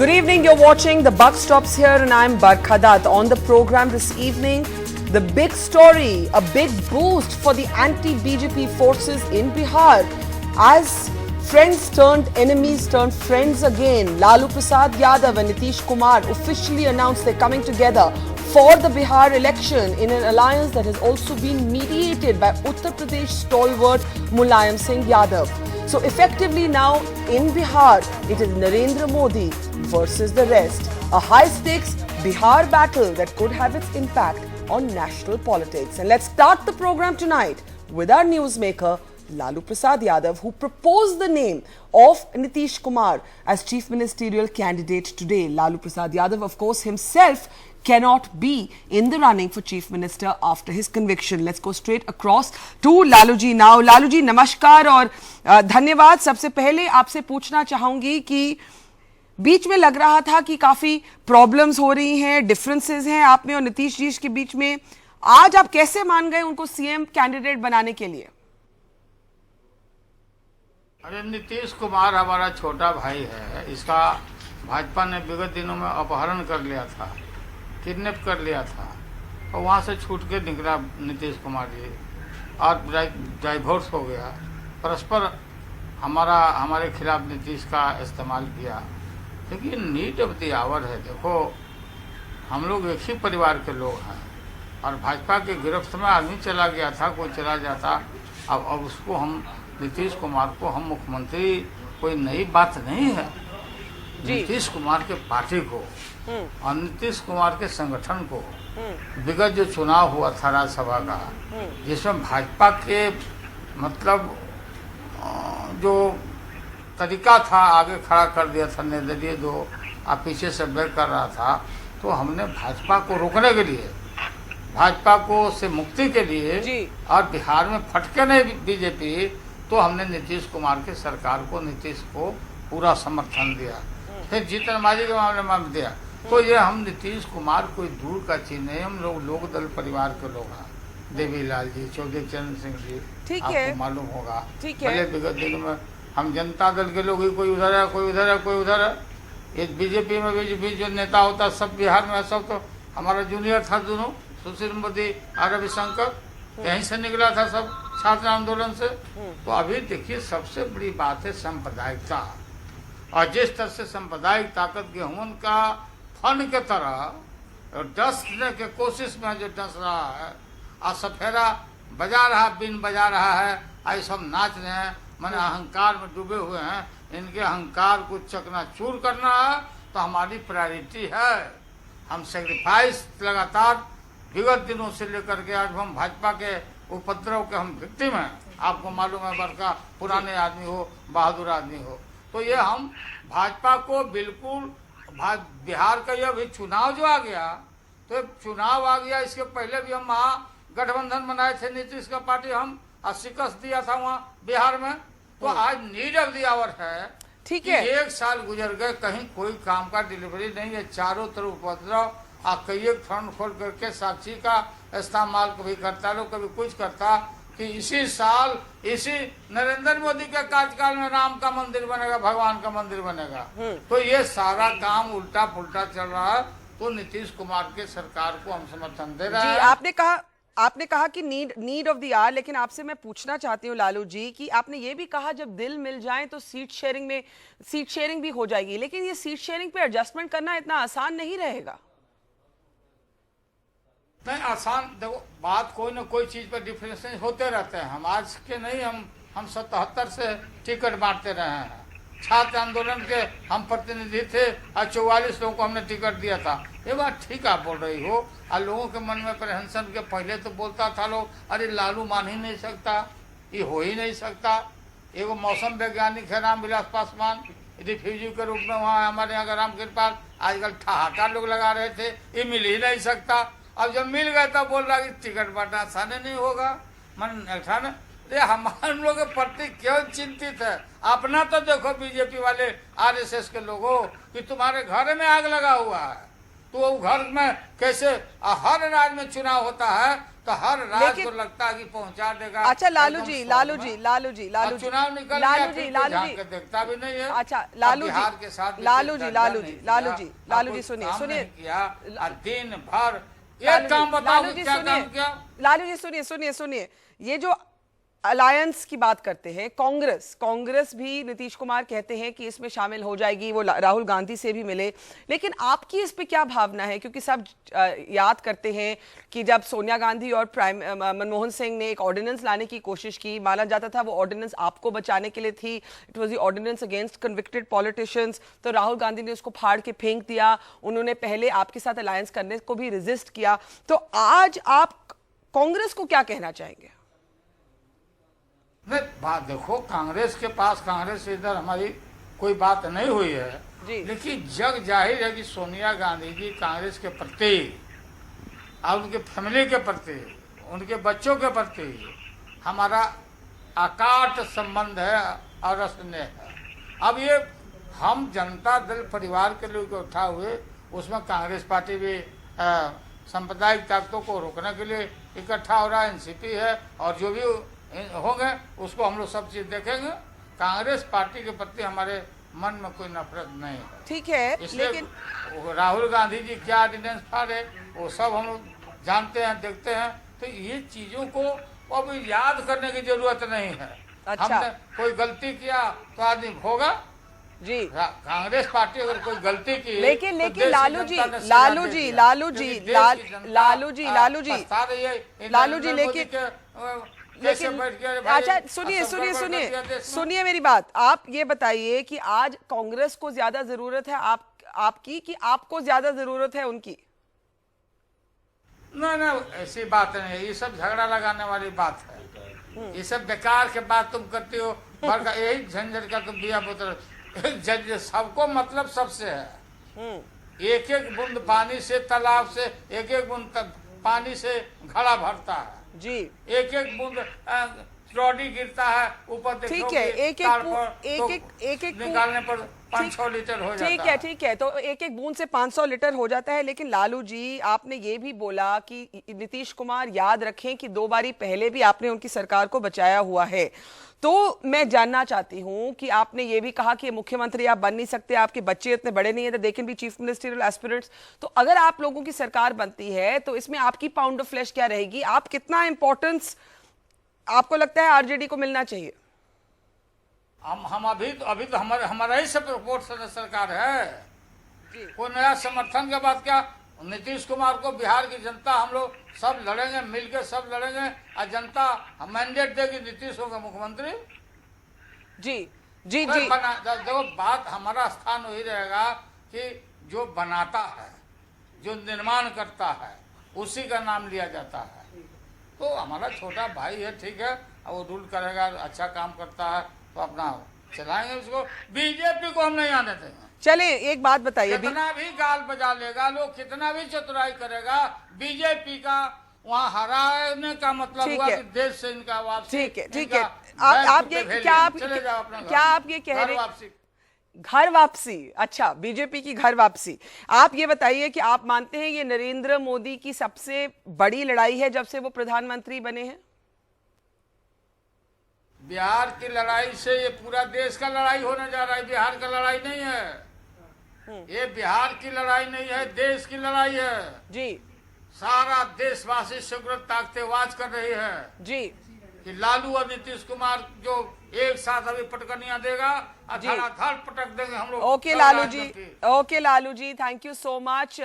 Good evening, you're watching The Buck Stops Here and I'm Barkha Dutt. On the program this evening, the big story, a big boost for the anti-BJP forces in Bihar. As friends turned enemies turned friends again, Lalu Prasad Yadav and Nitish Kumar officially announced they're coming together for the Bihar election in an alliance that has also been mediated by Uttar Pradesh stalwart Mulayam Singh Yadav. So effectively now in Bihar, it is Narendra Modi versus the rest. A high-stakes Bihar battle that could have its impact on national politics. And let's start the program tonight with our newsmaker, Lalu Prasad Yadav, who proposed the name of Nitish Kumar as chief ministerial candidate today. Lalu Prasad Yadav, of course, himself cannot be in the running for chief minister after his conviction. Let's go straight across to Lalu ji now. Lalu ji, नमस्कार और धन्यवाद. सबसे पहले आपसे पूछना चाहूंगी कि बीच में लग रहा था कि काफी प्रॉब्लम्स हो रही हैं, डिफरेंसेस हैं आप में और नीतीश जी के बीच में. आज आप कैसे मान गए उनको सीएम कैंडिडेट बनाने के लिए? अरे नीतीश कुमार हमारा छोटा भाई है. इसका भाजपा ने विगत दिनों में अपहरण कर लिया था, किडनैप कर लिया था और वहाँ से छूट के निकला नीतीश कुमार जी और डाइवोर्स हो गया. परस्पर हमारे खिलाफ नीतीश का इस्तेमाल किया. क्योंकि नीड ऑफ द आवर है. देखो, हम लोग एक ही परिवार के लोग हैं और भाजपा के गिरफ्त में आदमी चला गया था, कोई चला जाता. अब उसको हम नीतीश कुमार को हम मुख्यमंत्री, कोई नई बात नहीं है. नीतीश कुमार के पार्टी को और नीतीश कुमार के संगठन को विगत जो चुनाव हुआ था राज्यसभा का, जिसमें भाजपा के मतलब जो तरीका था आगे खड़ा कर दिया था निर्दलीय जो आप पीछे से बैक कर रहा था, तो हमने भाजपा को रोकने के लिए, भाजपा को से मुक्ति के लिए और बिहार में फटके नहीं बीजेपी, तो हमने नीतीश कुमार की सरकार को, नीतीश को पूरा समर्थन दिया. फिर जीतनबाजी के मामले में दिया. तो ये हम नीतीश कुमार कोई दूर का चीज नहीं, हम लोग लोक दल परिवार के लोग हैं. देवीलाल जी, चौधरी चरण सिंह जी, आपको मालूम होगा. पहले विगत दिनों में हम जनता दल के लोग ही, कोई उधर है, कोई उधर है, कोई उधर है. ये बीजेपी में भी जो नेता होता है सब बिहार में, सब तो हमारा जूनियर था दोनों, सुशील मोदी और रविशंकर, यहीं से निकला था सब छात्र आंदोलन से. तो अभी देखिए, सबसे बड़ी बात है सांप्रदायिकता. और जिस तरह से सांप्रदायिक ताकत गेहूं का फन के तरह डसने के कोशिश में जो डस रहा है और सफेरा बजा रहा, बीन बजा रहा है, आई सब नाच रहे हैं, मैंने अहंकार में डूबे हुए हैं. इनके अहंकार को चकनाचूर करना है तो हमारी प्रायोरिटी है. हम सेक्रीफाइस लगातार विगत दिनों से लेकर के आज हम भाजपा के उपद्रव के हम विक्टिम हैं. आपको मालूम है, बड़का पुराने आदमी हो, बहादुर आदमी हो. तो ये हम भाजपा को बिल्कुल, बिहार का ये अभी चुनाव जो आ गया, तो चुनाव आ गया, इसके पहले भी हम महागठबंधन बनाए थे नीतीश का पार्टी, हम शिकस्त दिया था वहाँ बिहार में. तो आज नीड ऑफ द आवर है. ठीक है, 1 साल गुजर गए, कहीं कोई काम का डिलीवरी नहीं है. चारों तरफ उपद्रव, कई फंड खोल करके साक्षी का इस्तेमाल कभी करता लोग, कभी कुछ करता कि इसी साल इसी नरेंद्र मोदी के कार्यकाल में राम का मंदिर बनेगा, भगवान का मंदिर बनेगा. तो ये सारा काम उल्टा पुल्टा चल रहा है. तो नीतीश कुमार के सरकार को हम समर्थन दे रहे हैं. आपने कहा कि नीड ऑफ द आवर, लेकिन आपसे मैं पूछना चाहती हूँ लालू जी कि आपने ये भी कहा जब दिल मिल जाए तो सीट शेयरिंग भी हो जाएगी, लेकिन ये सीट शेयरिंग पे एडजस्टमेंट करना इतना आसान नहीं रहेगा. नहीं आसान, देखो बात कोई ना कोई चीज पर डिफरेंस होते रहते हैं. हम आज के नहीं, हम 77 से टिकट बांटते रहे हैं. छात्र आंदोलन के हम प्रतिनिधि थे और 44 लोगों को हमने टिकट दिया था. ये बात ठीक आप बोल रही हो. और लोगों के मन में अप्रहेंशन के पहले तो बोलता था लोग, अरे लालू मान ही नहीं सकता, ये हो ही नहीं सकता. एगो मौसम वैज्ञानिक है रामविलास पासवान, रिफ्यूजी के रूप में वहाँ हमारे यहाँ राम कृपाल, आजकल ठहाका लोग लगा रहे थे, ये मिल ही नहीं सकता. अब जब मिल गया तब बोल रहा कि टिकट बांटना आसान नहीं होगा. मन हम लोग के प्रति क्यों चिंतित है? अपना तो देखो, बीजेपी वाले आरएसएस के लोगों कि तुम्हारे घर में आग लगा हुआ है, तो वो घर में कैसे हर राज्य में चुनाव होता है तो हर राज्य को लगता है कि पहुंचा देगा। अच्छा लालू जी चुनाव निकल लालू जी देखता भी नहीं है। अच्छा लालू बिहार के साथ लालू जी सुनिए किया दिन भर ये काम बताओ क्या काम किया। लालू जी सुनिए ये जो अलायंस की बात करते हैं, कांग्रेस भी नीतीश कुमार कहते हैं कि इसमें शामिल हो जाएगी, वो राहुल गांधी से भी मिले, लेकिन आपकी इस पे क्या भावना है? क्योंकि सब याद करते हैं कि जब सोनिया गांधी और मनमोहन सिंह ने एक ऑर्डिनेंस लाने की कोशिश की, माना जाता था वो ऑर्डिनेंस आपको बचाने के लिए थी, it was the ordinance against convicted politicians, तो राहुल गांधी ने उसको फाड़ के फेंक दिया। उन्होंने पहले आपके साथ अलायंस करने को भी रेजिस्ट किया। तो आज आप कांग्रेस को क्या कहना चाहेंगे? नहीं, बात देखो, कांग्रेस से इधर हमारी कोई बात नहीं हुई है, लेकिन जग जाहिर है कि सोनिया गांधी जी कांग्रेस के प्रति और उनके फैमिली के प्रति, उनके बच्चों के प्रति हमारा अकाट संबंध है और स्नेह है। अब ये हम जनता दल परिवार के लोग उठा हुए, उसमें कांग्रेस पार्टी भी सांप्रदायिक ताकतों को रोकने के लिए इकट्ठा हो रहा है, एनसीपी है, और जो भी होंगे उसको हम लोग सब चीज देखेंगे। कांग्रेस पार्टी के प्रति हमारे मन में कोई नफरत नहीं है। ठीक है, लेकिन राहुल गांधी जी क्या ऑर्डिनेंस फाड़े वो सब हम लोग जानते हैं, देखते हैं। तो ये चीजों को अब याद करने की जरूरत नहीं है। अच्छा। हमने कोई गलती किया तो आदमी होगा जी। कांग्रेस पार्टी अगर कोई गलती की, लेकिन तो लालू जी अच्छा सुनिए मेरी बात। आप ये बताइए कि आज कांग्रेस को ज्यादा जरूरत है आपकी कि आपको ज्यादा जरूरत है उनकी? नहीं, ऐसी बात नहीं है। ये सब झगड़ा लगाने वाली बात है। ये सब बेकार के बात तुम करती हो, यही झंझट का तुम दिया पुत्र। सबको मतलब सबसे है। एक एक बूंद पानी से, तालाब से एक एक बूंद पानी से घड़ा भरता है जी। एक एक बूंद चौड़ी गिरता है ऊपर। ठीक है, एक एक निकालने पर 500 लीटर हो जाता है। ठीक है, तो एक एक बूंद से 500 लीटर हो जाता है। लेकिन लालू जी, आपने ये भी बोला कि नीतीश कुमार याद रखें कि 2 बारी पहले भी आपने उनकी सरकार को बचाया हुआ है। तो मैं जानना चाहती हूं कि आपने ये भी कहा कि मुख्यमंत्री आप बन नहीं सकते, आपके बच्चे इतने बड़े नहीं है, they can be chief ministerial aspirants. तो अगर आप लोगों की सरकार बनती है तो इसमें आपकी पाउंड ऑफ फ्लेश क्या रहेगी? आप कितना इंपॉर्टेंस आपको लगता है आरजेडी को मिलना चाहिए? हम अभी तो हमारा ही सपोर्ट सरकार है। कोई नया समर्थन के बाद क्या? नीतीश कुमार को बिहार की जनता, हम लोग सब लड़ेंगे, मिलकर सब लड़ेंगे, और जनता मैंडेट देगी, नीतीश होगा मुख्यमंत्री। जी। देखो, बात हमारा स्थान वही रहेगा कि जो बनाता है, जो निर्माण करता है, उसी का नाम लिया जाता है। तो हमारा छोटा भाई है, ठीक है, वो रूल करेगा, अच्छा काम करता है तो अपना चलाएंगे उसको। बीजेपी को हम नहीं आने देंगे। चले एक बात बताइए, कितना भी गाल बजा लेगा लोग, कितना भी चतुराई करेगा, बीजेपी का वहाँ हराने का मतलब हुआ कि देश से इनका वापसी। ठीक है। आप ये क्या आप ये कह रहे हैं घर वापसी? अच्छा, बीजेपी की घर वापसी। आप ये बताइए कि आप मानते हैं ये नरेंद्र मोदी की सबसे बड़ी लड़ाई है जब से वो प्रधानमंत्री बने हैं? बिहार की लड़ाई से ये पूरा देश का लड़ाई होने जा रहा है। बिहार का लड़ाई नहीं है ये, बिहार की लड़ाई नहीं है, देश की लड़ाई है जी। सारा देशवासी सुब्रत ताकते आवाज कर रही है जी कि लालू और नीतीश कुमार जो एक साथ अभी पटकनियां देगा, धड़ाधड़ पटक देंगे हम लोग। Okay Lalu ji, thank you so much.